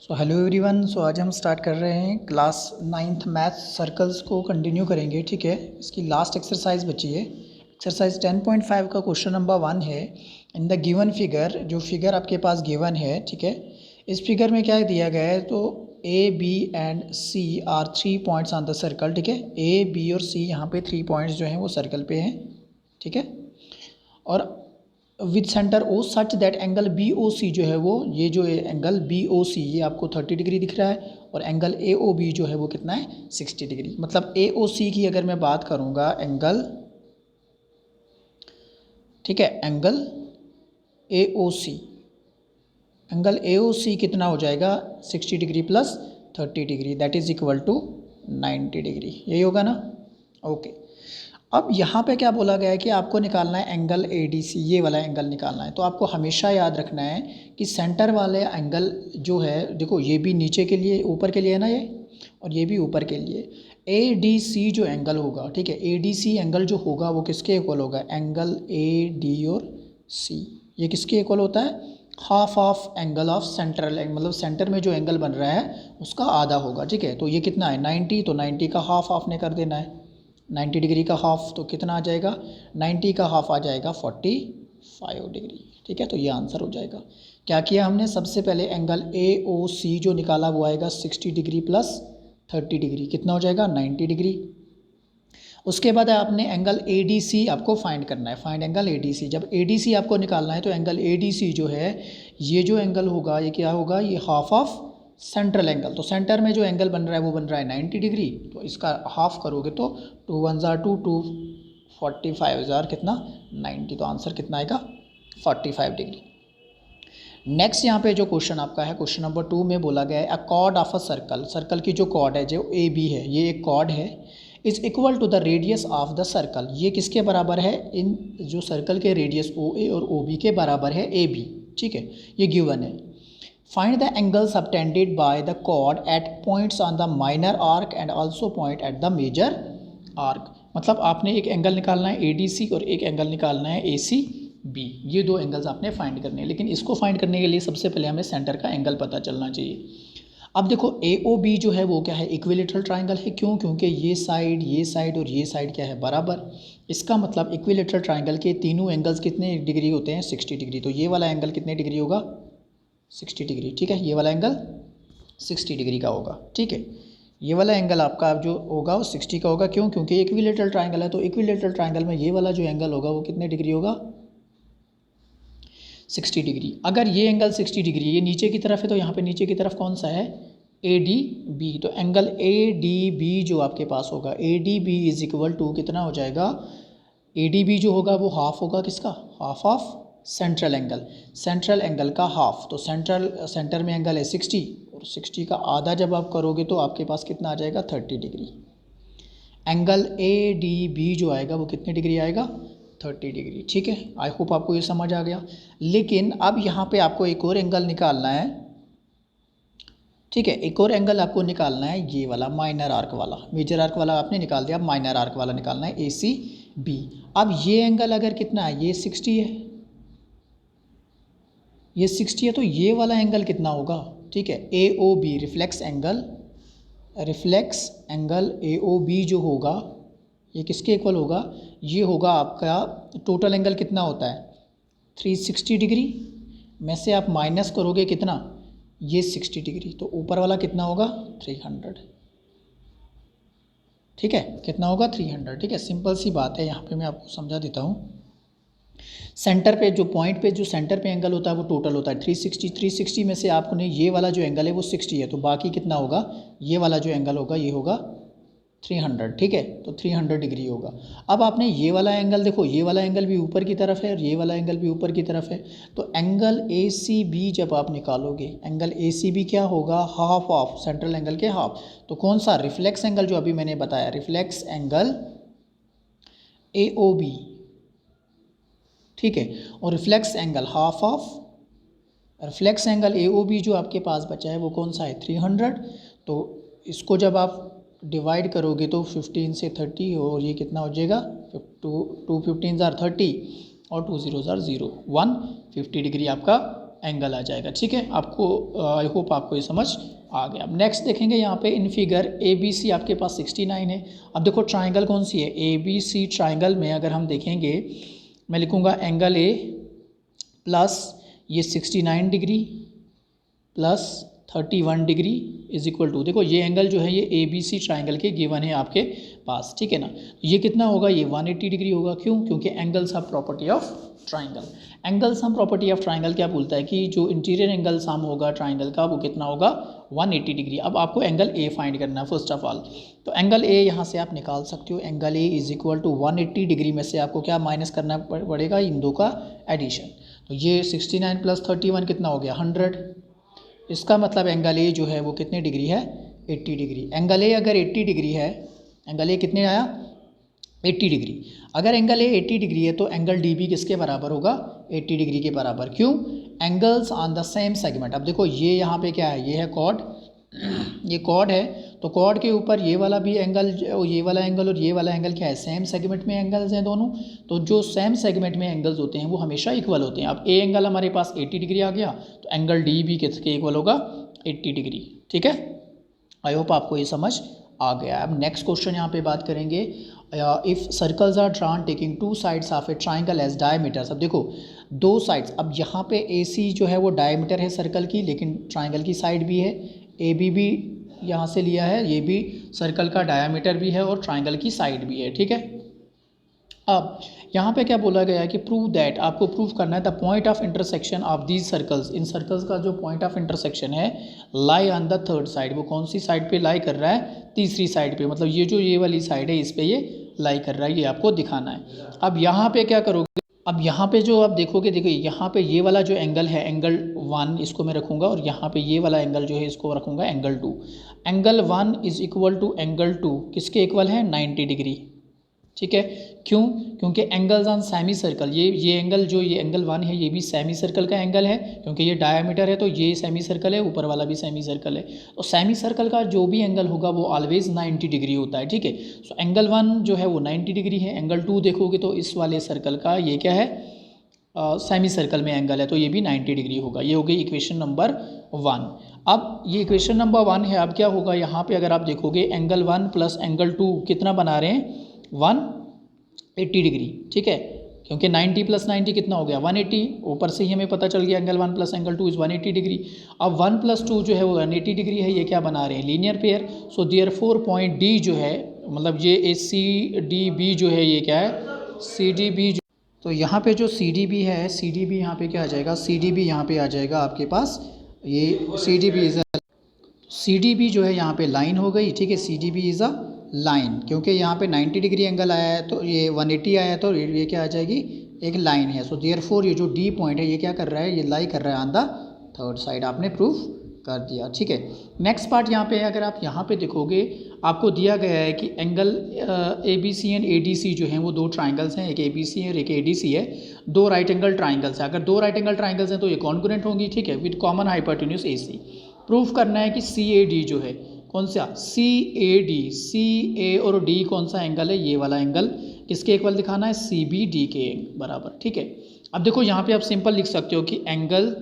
So hello everyone. सो आज हम start कर रहे हैं क्लास 9th मैथ्स सर्कल्स को कंटिन्यू करेंगे। ठीक है, इसकी लास्ट एक्सरसाइज बची है। एक्सरसाइज 10.5 का क्वेश्चन नंबर 1 है। इन द गिवन फिगर, जो फिगर आपके पास गिवन है, ठीक है, इस फिगर में क्या दिया गया है, तो A B and C are 3 points on the circle. ठीक है, ए बी और सी यहाँ पे 3 पॉइंट्स जो हैं वो सर्कल पे हैं। ठीक है, और with centre O such that angle B O C जो है वो, ये जो एंगल बी ओ सी ये आपको 30 डिग्री दिख रहा है, और एंगल ए ओ बी जो है वो कितना है 60 डिग्री। मतलब ए ओ सी की अगर मैं बात करूँगा एंगल, ठीक है, angle A O C, angle A ओ सी कितना हो जाएगा 60 degree plus 30 degree, that is equal to 90 degree. यही होगा ना। ओके, अब यहाँ पे क्या बोला गया है कि आपको निकालना है एंगल ए डी सी, ये वाला एंगल निकालना है। तो आपको हमेशा याद रखना है कि सेंटर वाले एंगल जो है, देखो ये भी नीचे के लिए ऊपर के लिए है ना ये, और ये भी ऊपर के लिए। ए डी सी जो एंगल होगा, ठीक है, ए डी सी एंगल जो होगा वो किसके इक्वल होगा, एंगल ए डी और सी, ये किसके इक्वल होता है, half of angle of central, मतलब सेंटर में जो एंगल बन रहा है उसका आधा होगा। ठीक है, तो ये कितना है 90, तो 90 का हाफ आपने कर देना है। 90 डिग्री का हाफ तो कितना आ जाएगा, 90 का हाफ आ जाएगा 45 डिग्री। ठीक है, तो ये आंसर हो जाएगा। क्या किया हमने, सबसे पहले एंगल ए ओ सी जो निकाला वो आएगा 60 डिग्री प्लस 30 डिग्री, कितना हो जाएगा 90 डिग्री। उसके बाद आपने एंगल ए डी सी आपको फाइंड करना है, find angle A D C. जब ए डी सी आपको निकालना है तो एंगल ए डी सी जो है, ये जो एंगल होगा ये क्या होगा, ये हाफ ऑफ सेंट्रल एंगल। तो सेंटर में जो एंगल बन रहा है वो बन रहा है 90 डिग्री, तो इसका हाफ करोगे तो 2 1 2 2 45 कितना 90, तो आंसर कितना आएगा 45 डिग्री। नेक्स्ट यहाँ पे जो क्वेश्चन आपका है, क्वेश्चन नंबर 2 में बोला गया है अ cord of a circle, circle की जो कॉर्ड है जो ए बी है, ये एक कॉर्ड है, is equal to the radius of the circle. ये किसके बराबर है, इन जो सर्कल के रेडियस ओ ए और ओ बी के बराबर है ए बी। ठीक है, ये गिवन है। Find the angle subtended by the chord at points on the minor arc and also point at the major arc. मतलब आपने एक एंगल निकालना है ए डी सी और एक एंगल निकालना है ए सी बी, ये दो एंगल्स आपने फाइंड करने हैं। लेकिन इसको फाइंड करने के लिए सबसे पहले हमें सेंटर का एंगल पता चलना चाहिए। अब देखो ए ओ बी जो है वो क्या है, इक्विलेटरल ट्राइंगल है। क्यों, क्योंकि ये साइड और ये साइड क्या है, बराबर। इसका मतलब इक्विलेटरल ट्राइंगल के तीनों एंगल्स कितने डिग्री होते हैं 60 डिग्री। तो ये वाला एंगल कितने डिग्री होगा 60 डिग्री। ठीक है, ये वाला एंगल 60 डिग्री का होगा। ठीक है, ये वाला एंगल आपका जो होगा वो 60 का होगा। क्यों, क्योंकि इक्विलेटरल ट्राइंगल है। तो इक्विलेटरल ट्राइंगल में ये वाला जो एंगल होगा वो कितने डिग्री होगा 60 डिग्री। अगर ये एंगल 60 डिग्री, ये नीचे की तरफ है, तो यहाँ पे नीचे की तरफ कौन सा है, ए डी बी। तो एंगल ए डी बी जो आपके पास होगा, A D B is equal to कितना हो जाएगा, ए डी बी जो होगा वो हाफ होगा किसका, half of central angle, central angle का हाफ। तो सेंटर में एंगल है 60, और 60 का आधा जब आप करोगे तो आपके पास कितना आ जाएगा 30 degree. Angle A D B जो आएगा वो कितने डिग्री आएगा 30 डिग्री। ठीक है, आई होप आपको ये समझ आ गया। लेकिन अब यहाँ पे आपको एक और एंगल निकालना है। ठीक है, एक और एंगल आपको निकालना है, ये वाला माइनर आर्क वाला। मेजर आर्क वाला आपने निकाल दिया, अब माइनर आर्क वाला निकालना है, ए सी बी। अब ये एंगल अगर कितना है, ये 60 है, ये 60 है, तो ये वाला एंगल कितना होगा। ठीक है, A O B reflex angle, reflex angle A O B जो होगा ये किसके इक्वल होगा, ये होगा आपका, टोटल एंगल कितना होता है 360 डिग्री में से आप माइनस करोगे कितना, ये 60 डिग्री, तो ऊपर वाला कितना होगा 300। ठीक है, कितना होगा 300। ठीक है, सिंपल सी बात है, यहाँ पे मैं आपको समझा देता हूँ। सेंटर पे जो पॉइंट पे जो सेंटर पे एंगल होता है वो टोटल होता है 360। 360 में से आपने ये वाला जो एंगल है वो 60 है, तो बाकी कितना होगा, ये वाला जो एंगल होगा ये होगा 300। ठीक है, तो 300 डिग्री होगा। अब आपने ये वाला एंगल देखो, ये वाला एंगल भी ऊपर की तरफ है और ये वाला एंगल भी ऊपर की तरफ है। तो एंगल ए सी बी जब आप निकालोगे, एंगल ए सी बी क्या होगा, हाफ ऑफ सेंट्रल एंगल के हाफ। तो कौन सा, रिफ्लेक्स एंगल जो अभी मैंने बताया, reflex angle A O B. ठीक है, और reflex angle half of, reflex angle A O B जो आपके पास बचा है वो कौन सा है 300। तो इसको जब आप डिवाइड करोगे तो 15 से 30, और ये कितना हो जाएगा 2 15 30 और 2 0 0 150 डिग्री आपका एंगल आ जाएगा। ठीक है, आपको आई होप आपको ये समझ आ गया। अब नेक्स्ट देखेंगे यहाँ पे इन फिगर ए बी सी आपके पास 69 है। अब देखो ट्राइंगल कौन सी है, ए बी सी ट्राइंगल में अगर हम देखेंगे, मैं लिखूँगा एंगल ए प्लस ये 69 degree plus 31 degree is equal to, देखो ये एंगल जो है ये ए बी सी ट्राइंगल के गिवन है आपके पास। ठीक है ना, ये कितना होगा, ये 180 डिग्री होगा। क्यों, क्योंकि angles are property of triangle. Angle sum property of triangle क्या बोलता है कि जो इंटीरियर एंगल सम होगा ट्राइंगल का वो कितना होगा, 180 डिग्री। अब आपको एंगल ए फाइंड करना है फर्स्ट ऑफ ऑल, तो एंगल ए यहाँ से आप निकाल सकते हो। Angle A is equal to 180 degree में से आपको क्या माइनस करना पड़ेगा, इन दो का एडिशन। तो ये 69 प्लस 31 कितना हो गया, 100। इसका मतलब एंगल ए जो है वो कितने डिग्री है, 80 डिग्री। एंगल ए अगर 80 डिग्री है, एंगल ए कितने आया, 80 डिग्री। अगर एंगल ए 80 डिग्री है तो एंगल डी बी किसके बराबर होगा, 80 डिग्री के बराबर। क्यों, angles on the same segment. अब देखो ये यहाँ पे क्या है, ये है कॉर्ड, ये कॉर्ड है, तो कॉर्ड के ऊपर ये वाला भी एंगल, ये वाला एंगल और ये वाला एंगल क्या है, सेम सेगमेंट में एंगल्स हैं दोनों। तो जो सेम सेगमेंट में एंगल्स होते हैं वो हमेशा इक्वल होते हैं। अब ए एंगल हमारे पास 80 डिग्री आ गया, तो एंगल डी भी किसके इक्वल होगा, 80 डिग्री। ठीक है, आई होप आपको ये समझ आ गया। अब नेक्स्ट क्वेश्चन यहाँ पे बात करेंगे, if circles are drawn taking two sides of a triangle as diameters. अब देखो दो साइड्स, अब यहाँ पे ए सी जो है वो डायमीटर है सर्कल की, लेकिन ट्राइंगल की साइड भी है। ए बी भी यहाँ से लिया है, ये भी सर्कल का डायमीटर भी है और ट्राइंगल की साइड भी है। ठीक है, अब यहाँ पे क्या बोला गया है कि प्रूव दैट, आपको प्रूव करना है the point of intersection of these circles, in circles का जो पॉइंट ऑफ इंटरसेक्शन है लाई ऑन द थर्ड साइड, वो कौन सी साइड पे लाई कर रहा है, तीसरी साइड पे। मतलब ये जो ये वाली साइड है इस पे ये लाई कर रहा है, ये आपको दिखाना है। अब यहाँ पे क्या करोगे, अब यहाँ पे जो आप देखोगे, देखो यहाँ पे ये वाला जो एंगल है एंगल 1 इसको मैं रखूँगा, और यहाँ पे ये वाला एंगल जो है इसको रखूँगा angle 2। Angle 1 is equal to angle 2 किसके इक्वल है, 90 डिग्री। ठीक है, क्यों, क्योंकि एंगल्स ऑन सेमी सर्कल, ये एंगल जो ये एंगल 1 है ये भी सेमी सर्कल का एंगल है, क्योंकि ये डायमीटर है तो ये सेमी सर्कल है, ऊपर वाला भी सेमी सर्कल है। तो सेमी सर्कल का जो भी एंगल होगा वो ऑलवेज 90 डिग्री होता है। ठीक है, सो एंगल 1 जो है वो 90 डिग्री है। एंगल 2 देखोगे तो इस वाले सर्कल का ये क्या है, सेमी सर्कल में एंगल है, तो ये भी 90 डिग्री होगा। ये हो गई इक्वेशन नंबर 1। अब ये इक्वेशन नंबर 1 है। अब क्या होगा, यहाँ पे अगर आप देखोगे एंगल 1 प्लस एंगल 2 कितना बना रहे हैं, 180 डिग्री। ठीक है, क्योंकि 90 प्लस 90 कितना हो गया, 180। ऊपर से ही हमें पता चल गया angle 1 plus angle 2 is 180 degree. अब 1 प्लस 2 जो है वो 180 डिग्री है, ये क्या बना रहे हैं, linear pair. So therefore point D जो है, मतलब ये ए सी डी बी जो है ये क्या है, सी डी बी। तो यहाँ पे जो सी डी बी है, सी डी बी यहाँ पे क्या आ जाएगा, सी डी बी यहाँ पे आ जाएगा आपके पास, ये C D B is a, C D B जो है यहाँ पे लाइन हो गई। ठीक है, C D B is a line, क्योंकि यहाँ पे 90 डिग्री एंगल आया है तो ये 180 आया है, तो ये क्या आ जाएगी, एक लाइन है। सो देयरफॉर ये जो डी पॉइंट है ये क्या कर रहा है, ये लाई कर रहा है ऑन द थर्ड साइड। आपने प्रूफ कर दिया। ठीक है, नेक्स्ट पार्ट यहाँ पे है, अगर आप यहाँ पे देखोगे आपको दिया गया है कि angle A B C and A D C जो हैं वो दो ट्राइंगल्स हैं, एक ए बी सी है और एक ए डी सी है, दो राइट एंगल ट्राइंगल्स हैं। अगर दो राइट एंगल ट्राइंगल्स हैं तो ये कॉन्ग्रुएंट होंगी। ठीक है, with common hypotenuse A C. Proof करना है कि सी ए डी जो है कौन सा, सी ए डी, सी ए और डी कौन सा एंगल है, ये वाला एंगल किसके इक्वल दिखाना है, सी बी डी के बराबर। ठीक है, अब देखो यहाँ पे आप सिंपल लिख सकते हो कि angle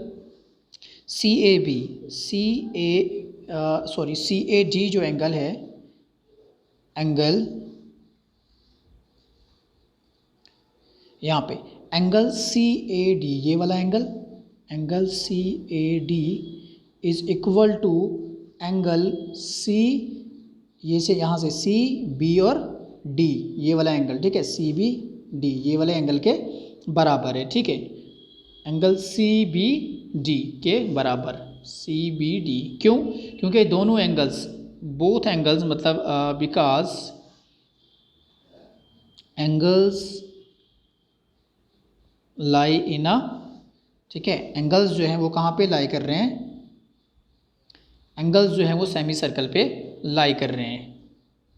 C A B, C A D जो एंगल है, एंगल यहाँ पे एंगल सी ए डी, ये वाला angle C A D is equal to angle C, ये से यहाँ से सी बी और डी, ये वाला एंगल। ठीक है, सी बी डी ये वाले एंगल के बराबर है। ठीक है, एंगल सी बी डी के बराबर, सी बी डी। क्यों, क्योंकि दोनों एंगल्स, बोथ एंगल्स, मतलब बिकॉज एंगल्स लाई इन अ, ठीक है, एंगल्स जो हैं वो कहाँ पे लाई कर रहे हैं, एंगल्स जो हैं वो सेमी सर्कल पे लाई कर रहे हैं।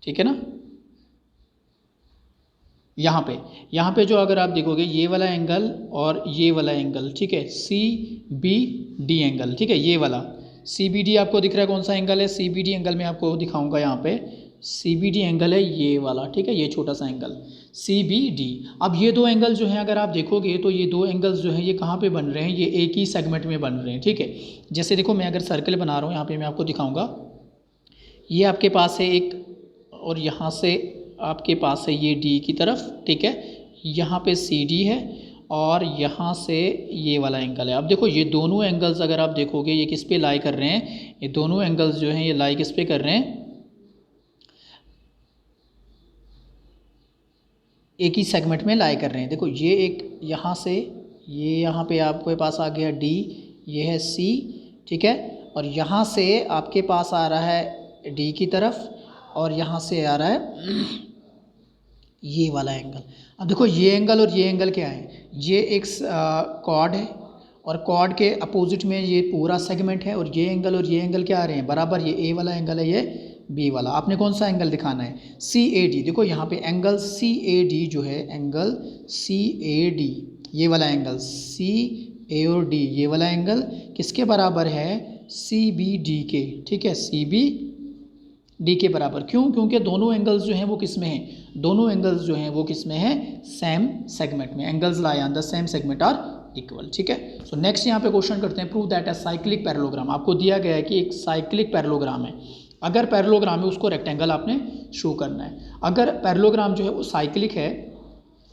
ठीक है ना, यहाँ पे जो अगर आप देखोगे ये वाला एंगल और ये वाला एंगल, ठीक है, सी बी डी एंगल। ठीक है, ये वाला सी बी डी आपको दिख रहा है कौन सा एंगल है, सी बी डी एंगल में आपको दिखाऊंगा यहाँ पे, CBD एंगल है ये वाला, ठीक है, ये छोटा सा एंगल CBD। अब ये दो एंगल जो हैं अगर आप देखोगे तो ये दो एंगल्स जो हैं ये कहाँ पे बन रहे हैं, ये एक ही सेगमेंट में बन रहे हैं, ठीक है। जैसे देखो मैं अगर सर्कल बना रहा हूँ, यहाँ पे मैं आपको दिखाऊंगा, ये आपके पास है एक, और यहाँ से आपके पास है ये D की तरफ, ठीक है, यहाँ पे CD है और यहाँ से ये वाला एंगल है। अब देखो ये दोनों एंगल्स अगर आप देखोगे ये किस पे लाई कर रहे हैं, ये दोनों एंगल्स जो हैं ये लाई किस पे कर रहे हैं, एक ही सेगमेंट में लाई कर रहे हैं। देखो ये एक यहाँ से, ये यहाँ पे आपके पास आ गया D, ये है C, ठीक है, और यहाँ से आपके पास आ रहा है D की तरफ और यहाँ से आ रहा है ये वाला एंगल। अब देखो ये एंगल और ये एंगल क्या है, ये एक कॉर्ड है और कॉर्ड के अपोजिट में ये पूरा सेगमेंट है, और ये एंगल और ये एंगल क्या आ रहे हैं बराबर, ये A वाला एंगल है, ये B वाला। आपने कौन सा एंगल दिखाना है, CAD। देखो यहाँ पे एंगल CAD जो है, एंगल CAD ये वाला एंगल CAD ये वाला एंगल किसके बराबर है, CBD के, ठीक है, CBD के बराबर। क्यों, क्योंकि दोनों एंगल्स जो हैं वो किस में हैं, दोनों एंगल्स जो हैं वो किस में है, सेम सेगमेंट में। Angles lie on the same segment are equal, ठीक है। सो नेक्स्ट यहाँ पे क्वेश्चन करते हैं, prove that a cyclic parallelogram. आपको दिया गया है कि एक साइक्लिक पैरेललोग्राम है, अगर पैरेललोग्राम है उसको रेक्टेंगल आपने शो करना है। अगर पैरेललोग्राम जो है वो साइक्लिक है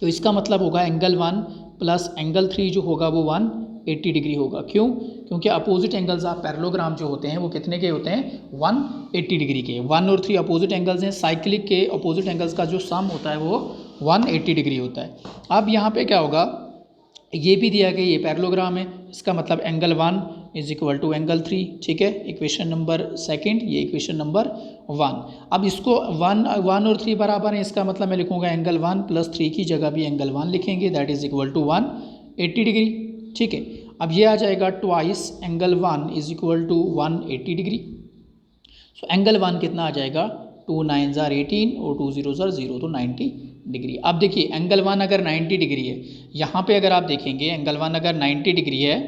तो इसका मतलब होगा एंगल 1 प्लस एंगल 3 जो होगा वो 180 डिग्री होगा। क्यों, क्योंकि अपोजिट एंगल्स ऑफ पैरेललोग्राम जो होते हैं वो कितने के होते हैं, 180 डिग्री के। 1 और 3 अपोजिट एंगल्स हैं, साइक्लिक के अपोजिट एंगल्स का जो सम होता है वो 180 डिग्री होता है। अब यहाँ पे क्या होगा, ये भी दिया गया ये पैरेललोग्राम है, इसका मतलब angle 1 is equal to angle 3, ठीक है, इक्वेशन नंबर सेकंड, ये इक्वेशन नंबर 1। अब इसको 1 और 3 बराबर है, इसका मतलब मैं लिखूंगा एंगल 1 प्लस 3 की जगह भी एंगल 1 लिखेंगे, that is equal to 180 degree, ठीक है। अब ये आ जाएगा twice angle 1 is equal to 180 degree. So angle 1 कितना आ जाएगा, 2 9 are 18 और 2 0 are 0, तो 90 डिग्री। अब देखिए एंगल 1 अगर 90 डिग्री है, यहाँ पे अगर आप देखेंगे एंगल 1 अगर 90 डिग्री है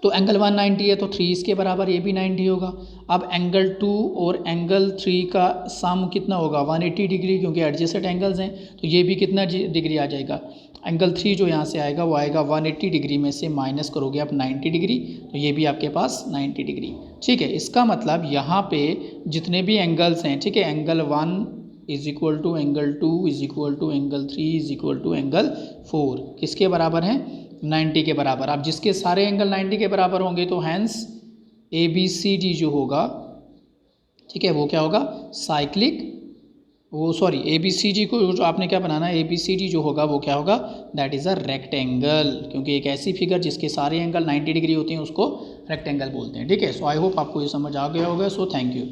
तो एंगल 1 90 है तो 3 इसके बराबर, ये भी 90 होगा। अब एंगल 2 और एंगल 3 का सम कितना होगा, 180 डिग्री, क्योंकि एडजेसेंट एंगल्स हैं तो ये भी कितना डिग्री आ जाएगा, एंगल 3 जो यहाँ से आएगा वो आएगा 180 डिग्री में से माइनस करोगे आप 90 डिग्री, तो ये भी आपके पास 90 डिग्री, ठीक है। इसका मतलब यहाँ पे जितने भी एंगल्स हैं, ठीक है, angle 1 is equal to angle 2 is equal to angle 3 is equal to angle 4 किसके बराबर हैं, 90 के बराबर। अब जिसके सारे एंगल 90 के बराबर होंगे तो हैंस ABCD जो होगा, ठीक है, वो क्या होगा, साइक्लिक, वो सॉरी ABCD को जो आपने क्या बनाना है, ABCD जो होगा वो क्या होगा, दैट इज़ अ रेक्टेंगल, क्योंकि एक ऐसी फिगर जिसके सारे एंगल 90 डिग्री होते हैं उसको रेक्टेंगल बोलते हैं, ठीक है। सो आई होप आपको ये समझ आ गया होगा। So thank you.